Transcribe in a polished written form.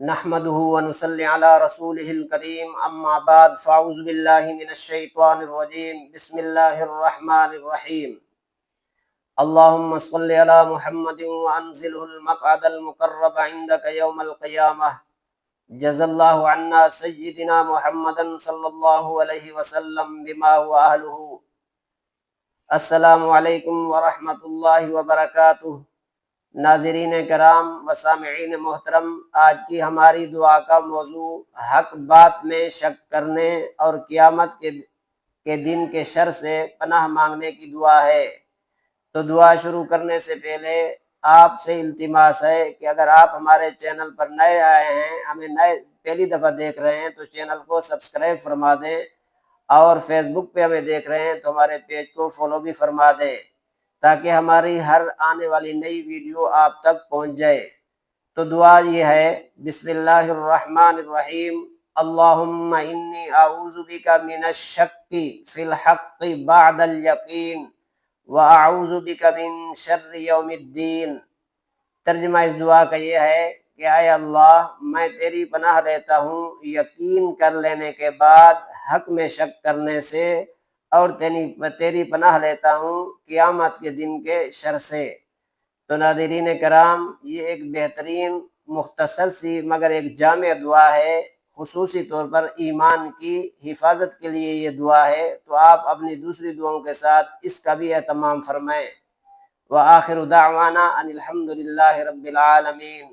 نحمده ونصلي على رسوله الكريم اما بعد فاعوذ بالله من الشيطان الرجيم بسم الله الرحمن الرحيم اللهم صل على محمد وانزله المقعد المقرب عندك يوم القيامة جزا الله عنا سيدنا محمدا صلى الله عليه وسلم بما هو أهله. السلام علیکم ورحمۃ اللہ وبرکاتہ. ناظرین کرام و سامعین محترم، آج کی ہماری دعا کا موضوع حق بات میں شک کرنے اور قیامت کے دن کے شر سے پناہ مانگنے کی دعا ہے. تو دعا شروع کرنے سے پہلے آپ سے التماس ہے کہ اگر آپ ہمارے چینل پر نئے آئے ہیں، ہمیں پہلی دفعہ دیکھ رہے ہیں، تو چینل کو سبسکرائب فرما دیں، اور فیس بک پہ ہمیں دیکھ رہے ہیں تو ہمارے پیج کو فالو بھی فرما دیں تاکہ ہماری ہر آنے والی نئی ویڈیو آپ تک پہنچ جائے. تو دعا یہ ہے: بسم اللہ الرحمن الرحیم. اللہم انی اعوذ بک من الشک فی الحق بعد الیقین واعوذ بک من شر یوم الدین. ترجمہ اس دعا کا یہ ہے کہ اے اللہ، میں تیری پناہ لیتا ہوں یقین کر لینے کے بعد حق میں شک کرنے سے، اور تیری پناہ لیتا ہوں قیامت کے دن کے شر سے. تو ناظرین کرام، یہ ایک بہترین مختصر سی مگر ایک جامع دعا ہے. خصوصی طور پر ایمان کی حفاظت کے لیے یہ دعا ہے، تو آپ اپنی دوسری دعاؤں کے ساتھ اس کا بھی اہتمام فرمائیں. وآخر دعوانا ان الحمد للہ رب العالمین.